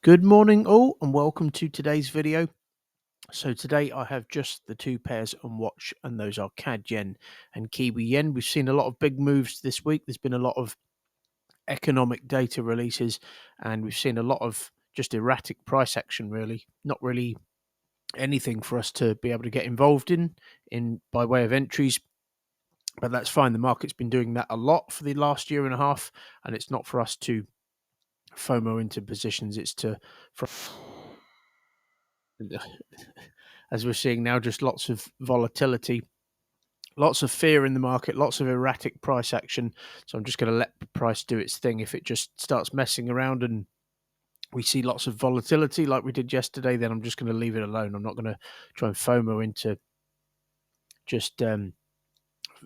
Good morning all and welcome to today's video. So today I have just the two pairs on watch, and those are CAD yen and Kiwi yen. We've seen a lot of big moves this week. There's been a lot of economic data releases and we've seen a lot of just erratic price action, really. Not really anything for us to be able to get involved in by way of entries. But that's fine. The market's been doing that a lot for the last year and a half, and it's not for us to FOMO into positions. It's for as we're seeing now, just lots of volatility, lots of fear in the market, lots of erratic price action. So I'm just going to let the price do its thing. If it just starts messing around and we see lots of volatility like we did yesterday, then I'm just going to leave it alone. I'm not going to try and FOMO into just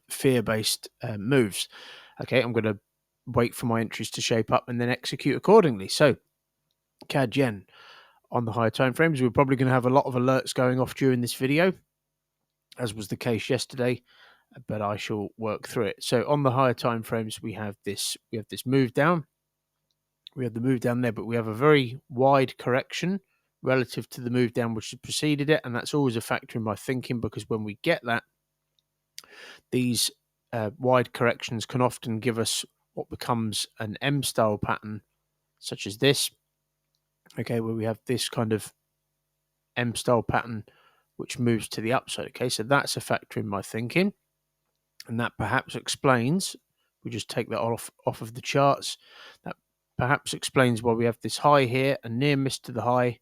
fear-based moves. Okay, I'm going to wait for my entries to shape up and then execute accordingly. So CAD yen on the higher time frames, we're probably going to have a lot of alerts going off during this video, as was the case yesterday, but I shall work through it. So on the higher time frames, we have this move down. We have the move down there, but we have a very wide correction relative to the move down which has preceded it, and that's always a factor in my thinking, because when we get that, these wide corrections can often give us what becomes an M style pattern, such as this. Okay, where we have this kind of M style pattern which moves to the upside. Okay, so that's a factor in my thinking, and that perhaps explains, we just take that off of the charts, that perhaps explains why we have this high here, a near miss to the high,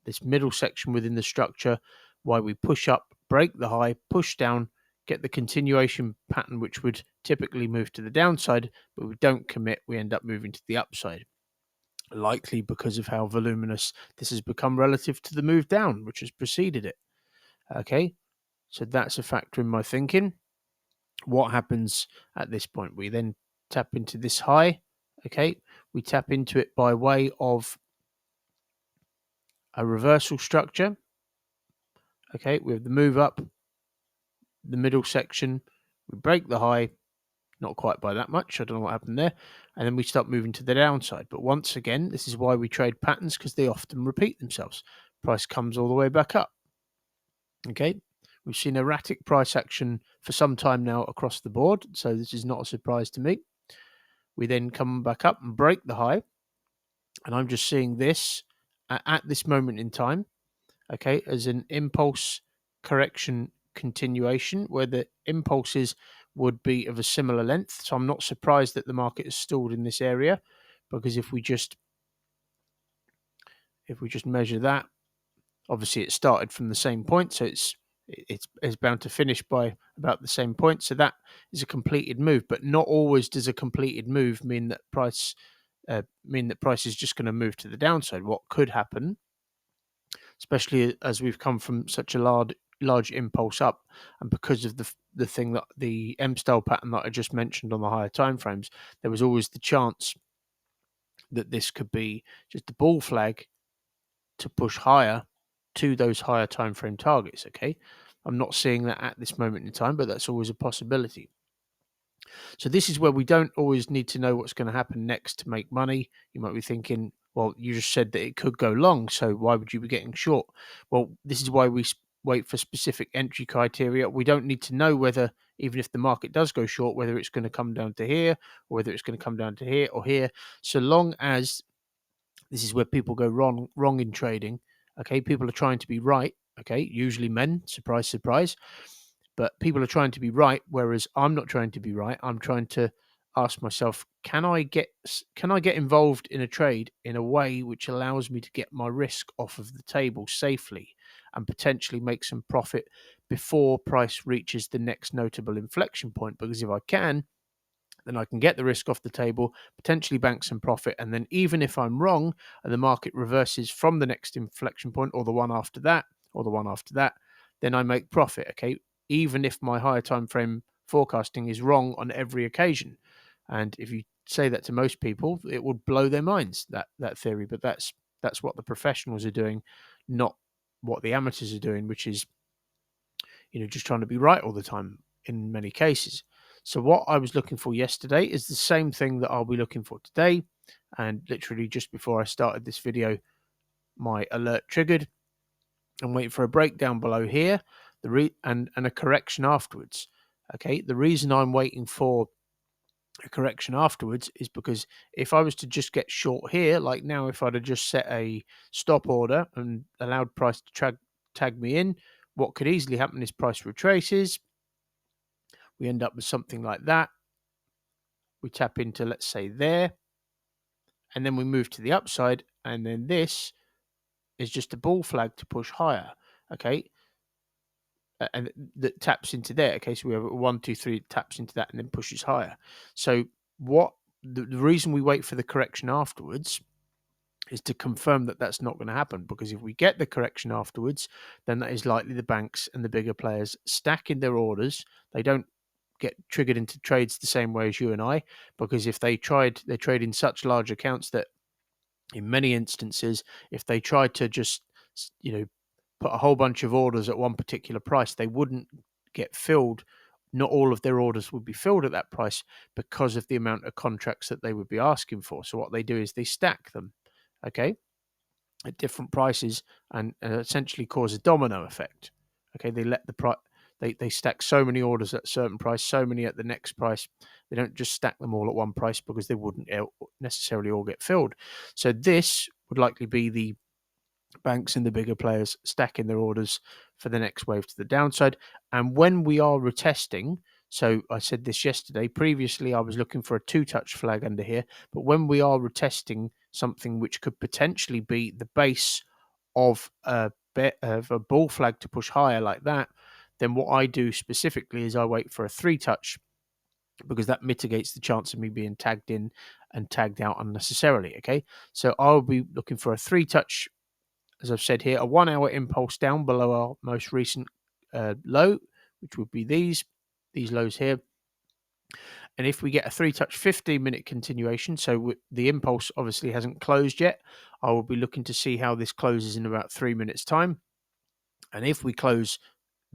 this middle section within the structure, why we push up, break the high, push down, get the continuation pattern which would typically move to the downside, but we don't commit, we end up moving to the upside. Likely because of how voluminous this has become relative to the move down which has preceded it. Okay, so that's a factor in my thinking. What happens at this point? We then tap into this high. Okay, we tap into it by way of a reversal structure. Okay, we have the move up, the middle section, we break the high, not quite by that much, I don't know what happened there, and then we start moving to the downside. But once again, this is why we trade patterns, because they often repeat themselves. Price comes all the way back up. Okay, we've seen erratic price action for some time now across the board, so this is not a surprise to me. We then come back up and break the high, and I'm just seeing this at this moment in time, okay, as an impulse correction continuation, where the impulses would be of a similar length. So I'm not surprised that the market is stalled in this area, because if we just measure that, obviously it started from the same point, so it's bound to finish by about the same point. So that is a completed move, but not always does a completed move mean that price is just going to move to the downside. What could happen, especially as we've come from such a large impulse up, and because of the thing that the M style pattern that I just mentioned on the higher time frames, there was always the chance that this could be just a bull flag to push higher to those higher time frame targets. Okay, I'm not seeing that at this moment in time, but that's always a possibility. So this is where we don't always need to know what's going to happen next to make money. You might be thinking, well, you just said that it could go long, so why would you be getting short? Well, this is why we wait for specific entry criteria. We don't need to know whether, even if the market does go short, whether it's going to come down to here, or whether it's going to come down to here or here, so long as this is where people go wrong in trading. Okay, people are trying to be right. Okay, usually men, surprise, surprise. But people are trying to be right, whereas I'm not trying to be right. I'm trying to ask myself, can I get involved in a trade in a way which allows me to get my risk off of the table safely and potentially make some profit before price reaches the next notable inflection point? Because if I can, then I can get the risk off the table, potentially bank some profit, and then even if I'm wrong and the market reverses from the next inflection point, or the one after that, or the one after that, then I make profit. Okay, even if my higher time frame forecasting is wrong on every occasion. And if you say that to most people, it would blow their minds, that theory. But that's what the professionals are doing, not what the amateurs are doing, which is just trying to be right all the time in many cases. So what I was looking for yesterday is the same thing that I'll be looking for today. And literally just before I started this video, my alert triggered. I'm waiting for a breakdown below here, and a correction afterwards. Okay, the reason I'm waiting for a correction afterwards is because if I was to just get short here, like now, if I'd have just set a stop order and allowed price to tag me in, what could easily happen is price retraces. We end up with something like that. We tap into, let's say, there, and then we move to the upside, and then this is just a bull flag to push higher. Okay, and that taps into there. Okay, so we have a 1, 2, 3 taps into that and then pushes higher. So what the reason we wait for the correction afterwards is to confirm that that's not going to happen, because if we get the correction afterwards, then that is likely the banks and the bigger players stacking their orders. They don't get triggered into trades the same way as you and I, because if they trade in such large accounts that in many instances, if they tried to just, put a whole bunch of orders at one particular price, they wouldn't get filled. Not all of their orders would be filled at that price because of the amount of contracts that they would be asking for. So what they do is they stack them, okay, at different prices, and essentially cause a domino effect. Okay, they let the price. They stack so many orders at a certain price, so many at the next price. They don't just stack them all at one price because they wouldn't necessarily all get filled. So this would likely be the banks and the bigger players stacking their orders for the next wave to the downside. And when we are retesting, so I said this yesterday, previously I was looking for a 2-touch flag under here, but when we are retesting something which could potentially be the base of a bull flag to push higher like that, then what I do specifically is I wait for a 3-touch, because that mitigates the chance of me being tagged in and tagged out unnecessarily. Okay, so I'll be looking for a 3-touch, as I've said here, a 1-hour impulse down below our most recent low, which would be these lows here. And if we get a 3-touch 15-minute continuation, so the impulse obviously hasn't closed yet, I will be looking to see how this closes in about 3 minutes time. And if we close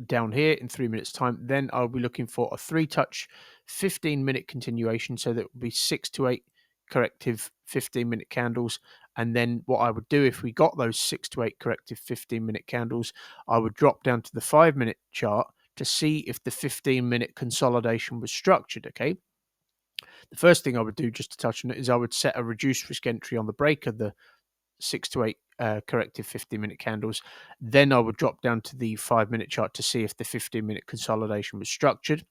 down here in 3 minutes time, then I'll be looking for a 3-touch 15-minute continuation, so that would be 6 to 8 corrective 15-minute candles. And then what I would do, if we got those 6 to 8 corrective 15-minute candles, I would drop down to the 5-minute chart to see if the 15-minute consolidation was structured. Okay, the first thing I would do, just to touch on it, is I would set a reduced risk entry on the break of the 6 to 8 corrective 15-minute candles. Then I would drop down to the 5-minute chart to see if the 15-minute consolidation was structured.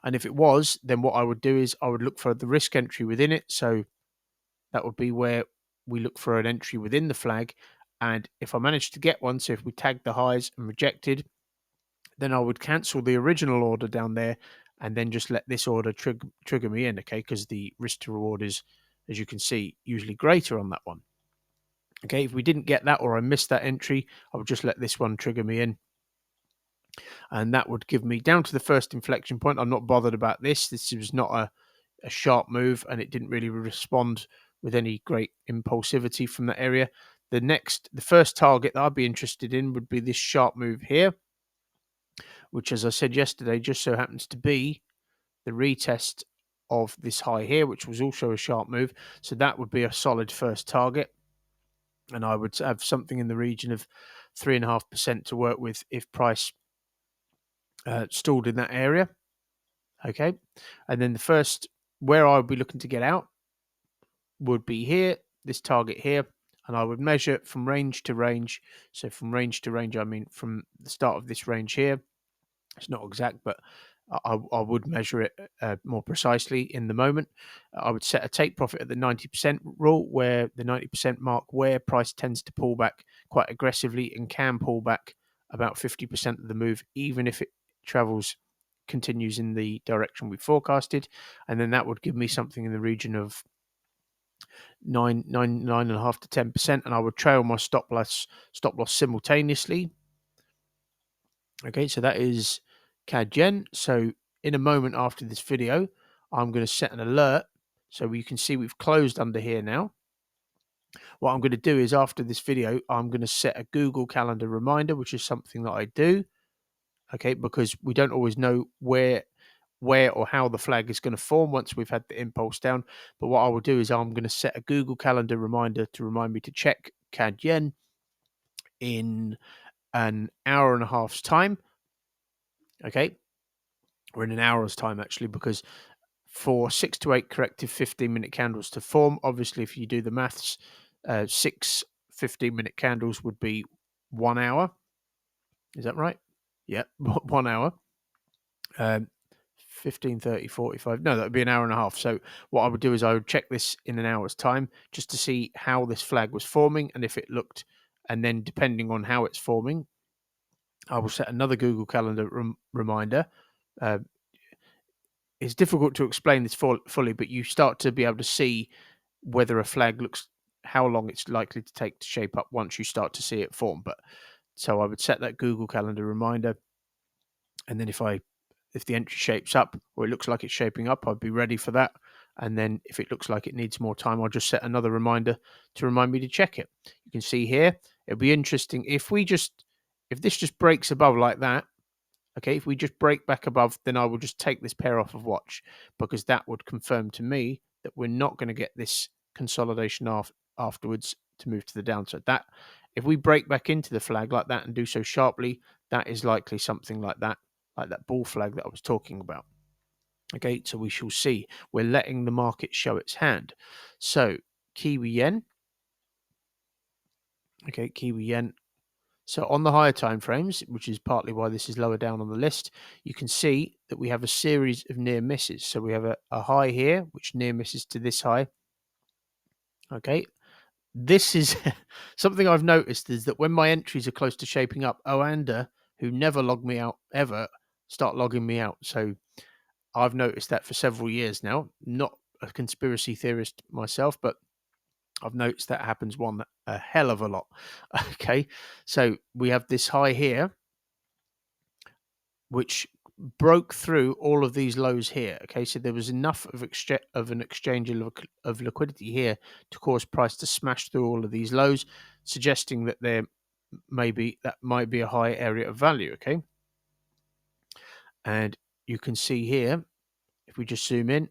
And if it was, then what I would do is I would look for the risk entry within it. So that would be where we look for an entry within the flag. And if I managed to get one, so if we tagged the highs and rejected, then I would cancel the original order down there and then just let this order trigger me in, okay? Because the risk to reward is, as you can see, usually greater on that one. Okay, if we didn't get that, or I missed that entry, I would just let this one trigger me in. And that would give me down to the first inflection point. I'm not bothered about this. This was not a sharp move, and it didn't really respond with any great impulsivity from that area. The first target that I'd be interested in would be this sharp move here, which, as I said yesterday, just so happens to be the retest of this high here, which was also a sharp move. So that would be a solid first target. And I would have something in the region of 3.5% to work with if price stalled in that area. Okay. And then the first, where I would be looking to get out would be here, this target here. And I would measure from range to range. So from range to range, I mean from the start of this range here. It's not exact, but I would measure it more precisely in the moment. I would set a take profit at the 90% rule, where the 90% mark, where price tends to pull back quite aggressively and can pull back about 50% of the move, even if it continues in the direction we forecasted. And then that would give me something in the region of 9.5 to 10%, and I would trail my stop loss simultaneously. Okay, so that is CAD Yen. So in a moment after this video, I'm going to set an alert so you can see we've closed under here now. What I'm going to do is, after this video, I'm going to set a Google Calendar reminder, which is something that I do. Okay, because we don't always know where where or how the flag is going to form once we've had the impulse down. But what I will do is I'm going to set a Google Calendar reminder to remind me to check CAD yen in an hour and a half's time. Okay, or in an hour's time actually, because for 6 to 8 corrective 15-minute candles to form, obviously if you do the maths, 6 15-minute candles would be 1 hour. Is that right? Yeah, 1 hour. 15, 30, 45. No, that would be an hour and a half. So what I would do is I would check this in an hour's time just to see how this flag was forming and if it looked, and then depending on how it's forming, I will set another Google Calendar reminder. Uh, it's difficult to explain this fully, but you start to be able to see whether a flag looks, how long it's likely to take to shape up once you start to see it form. But so I would set that Google Calendar reminder, and then if the entry shapes up or it looks like it's shaping up, I'd be ready for that. And then if it looks like it needs more time, I'll just set another reminder to remind me to check it. You can see here, it'll be interesting if this just breaks above like that. Okay, if we just break back above, then I will just take this pair off of watch, because that would confirm to me that we're not going to get this consolidation afterwards to move to the downside. That if we break back into the flag like that and do so sharply, that is likely something like that bull flag that I was talking about. Okay, so we shall see. We're letting the market show its hand. So Kiwi yen. Okay, Kiwi yen. So on the higher time frames, which is partly why this is lower down on the list, you can see that we have a series of near misses. So we have a high here, which near misses to this high. Okay, this is something I've noticed, is that when my entries are close to shaping up, Oanda, who never log me out ever, start logging me out. So I've noticed that for several years now. Not a conspiracy theorist myself, but I've noticed that happens a hell of a lot. Okay, so we have this high here, which broke through all of these lows here. Okay, so there was enough of an exchange of liquidity here to cause price to smash through all of these lows, suggesting that that might be a high area of value. Okay, and you can see here, if we just zoom in,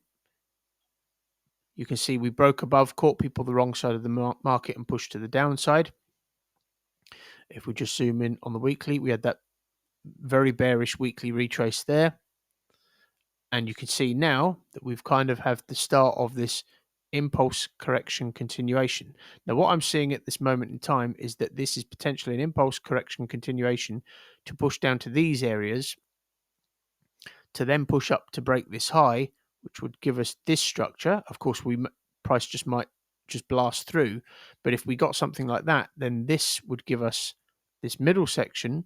you can see we broke above, caught people the wrong side of the market and pushed to the downside. If we just zoom in on the weekly, we had that very bearish weekly retrace there. And you can see now that we've kind of have the start of this impulse correction continuation. Now, what I'm seeing at this moment in time is that this is potentially an impulse correction continuation to push down to these areas, to then push up to break this high, which would give us this structure. Of course, price just might just blast through, but if we got something like that, then this would give us this middle section,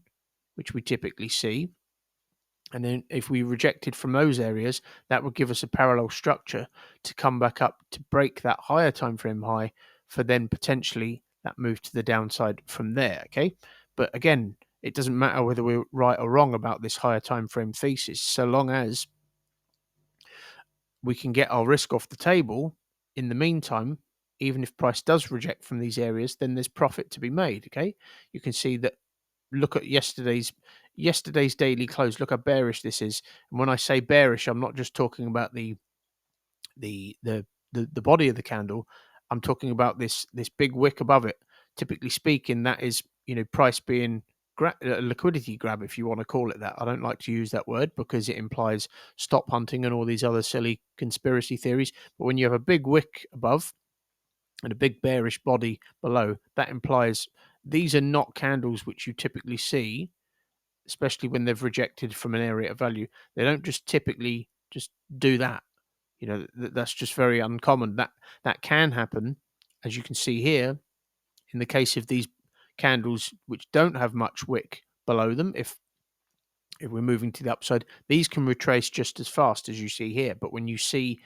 which we typically see. And then if we rejected from those areas, that would give us a parallel structure to come back up to break that higher time frame high, for then potentially that move to the downside from there. Okay, but again, it doesn't matter whether we're right or wrong about this higher time frame thesis, so long as we can get our risk off the table. In the meantime, even if price does reject from these areas, then there's profit to be made. Okay, you can see that. Look at yesterday's daily close. Look how bearish this is. And when I say bearish, I'm not just talking about the body of the candle. I'm talking about this big wick above it. Typically speaking, that is, price being a liquidity grab, if you want to call it that. I don't like to use that word because it implies stop hunting and all these other silly conspiracy theories. But when you have a big wick above and a big bearish body below, that implies these are not candles which you typically see, especially when they've rejected from an area of value. They don't just typically just do that. That's just very uncommon. That can happen, as you can see here, in the case of these candles which don't have much wick below them. If we're moving to the upside, these can retrace just as fast as you see here. But when you see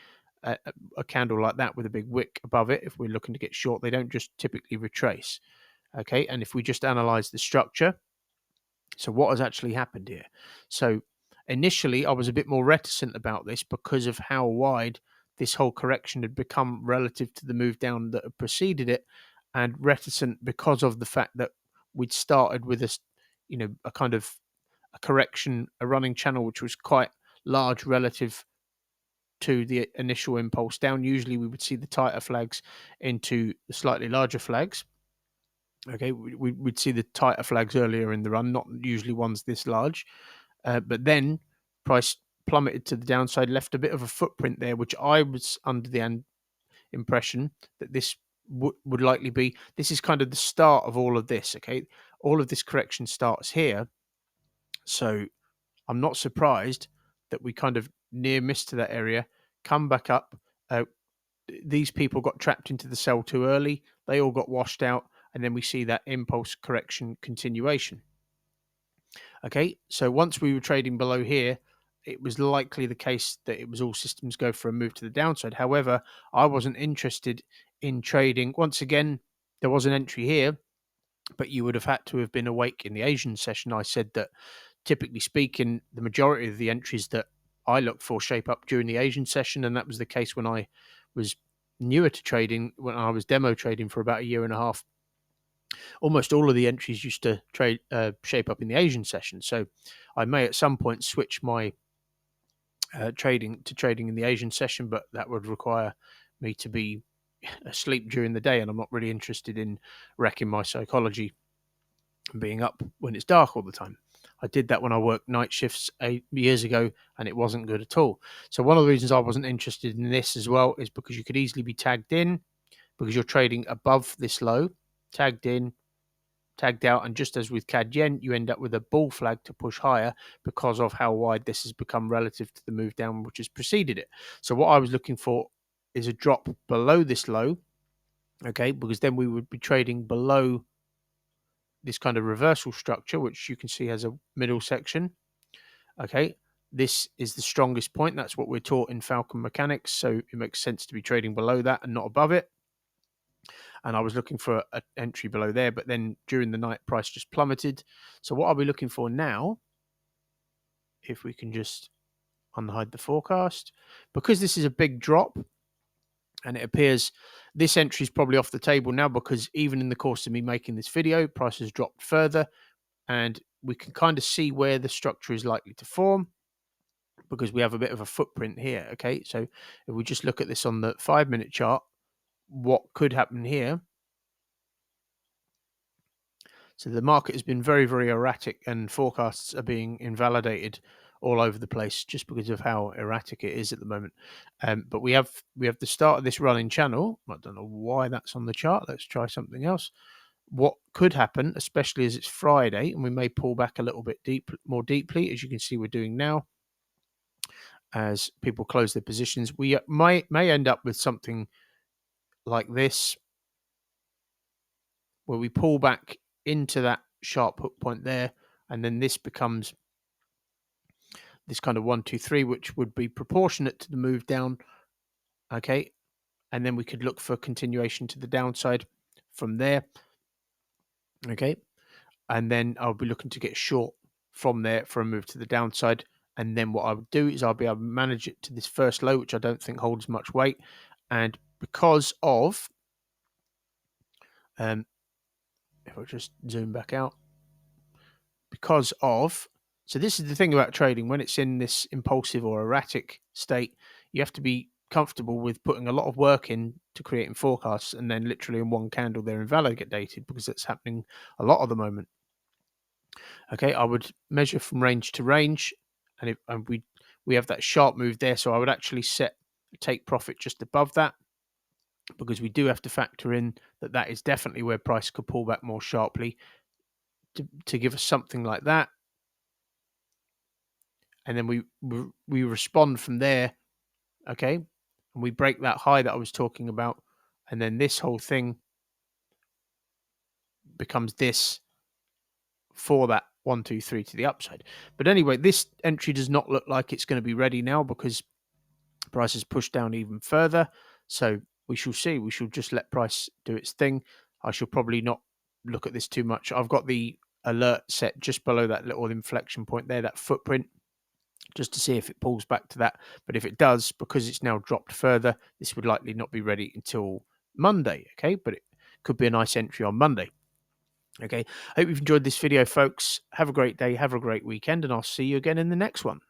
a candle like that with a big wick above it, if we're looking to get short, they don't just typically retrace. Okay, and if we just analyze the structure, so what has actually happened here? So initially, I was a bit more reticent about this because of how wide this whole correction had become relative to the move down that had preceded it, and reticent because of the fact that we'd started with a kind of a correction, a running channel, which was quite large relative to the initial impulse down. Usually we would see the tighter flags into the slightly larger flags. Okay, we'd see the tighter flags earlier in the run, not usually ones this large. But then price plummeted to the downside, left a bit of a footprint there, which I was under the impression that this would likely be. This is kind of the start of all of this. Okay, all of this correction starts here. So I'm not surprised that we kind of near missed to that area, come back up. These people got trapped into the sell too early. They all got washed out. And then we see that impulse correction continuation. Okay, so once we were trading below here, it was likely the case that it was all systems go for a move to the downside. However, I wasn't interested in trading. Once again, there was an entry here, but you would have had to have been awake in the Asian session. I said that typically speaking, the majority of the entries that I look for shape up during the Asian session, and that was the case when I was newer to trading, when I was demo trading for about a year and a half. Almost all of the entries used to shape up in the Asian session. So I may at some point switch my trading in the Asian session, but that would require me to be asleep during the day, and I'm not really interested in wrecking my psychology and being up when it's dark all the time. I did that when I worked night shifts 8 years ago, and it wasn't good at all. So one of the reasons I wasn't interested in this as well is because you could easily be tagged in, because you're trading above this low, tagged in, tagged out, and just as with CAD yen, you end up with a bull flag to push higher because of how wide this has become relative to the move down which has preceded it. So what I was looking for is a drop below this low, okay, because then we would be trading below this kind of reversal structure, which you can see has a middle section. Okay, this is the strongest point. That's what we're taught in Falcon Mechanics, so it makes sense to be trading below that and not above it. And I was looking for an entry below there, but then during the night, price just plummeted. So what I'll be looking for now, if we can just unhide the forecast, because this is a big drop, and it appears this entry is probably off the table now, because even in the course of me making this video, price has dropped further, and we can kind of see where the structure is likely to form, because we have a bit of a footprint here. Okay, so if we just look at this on the 5-minute chart, what could happen here. So the market has been very, very erratic, and forecasts are being invalidated all over the place just because of how erratic it is at the moment. But we have the start of this running channel. I don't know why that's on the chart. Let's try something else. What could happen, especially as it's Friday, and we may pull back a little bit more deeply, as you can see we're doing now, as people close their positions. We may end up with something like this, where we pull back into that sharp hook point there, and then this becomes this kind of 1, 2, 3, which would be proportionate to the move down. Okay, and then we could look for continuation to the downside from there. Okay, and then I'll be looking to get short from there for a move to the downside. And then what I would do is I'll be able to manage it to this first low, which I don't think holds much weight. And because of, if I just zoom back out, because of, so this is the thing about trading. When it's in this impulsive or erratic state, you have to be comfortable with putting a lot of work in to creating forecasts, and then literally in one candle they're invalidated, because that's happening a lot at the moment. Okay, I would measure from range to range, and we have that sharp move there, so I would actually set a take profit just above that, because we do have to factor in that that is definitely where price could pull back more sharply to give us something like that. And then we respond from there, okay, and we break that high that I was talking about, and then this whole thing becomes this for that 1, 2, 3 to the upside. But anyway, this entry does not look like it's going to be ready now, because price has pushed down even further. So we shall see. We shall just let price do its thing. I shall probably not look at this too much. I've got the alert set just below that little inflection point there, that footprint, just to see if it pulls back to that. But if it does, because it's now dropped further, this would likely not be ready until Monday. Okay, but it could be a nice entry on Monday. Okay, I hope you've enjoyed this video, folks. Have a great day, have a great weekend, and I'll see you again in the next one.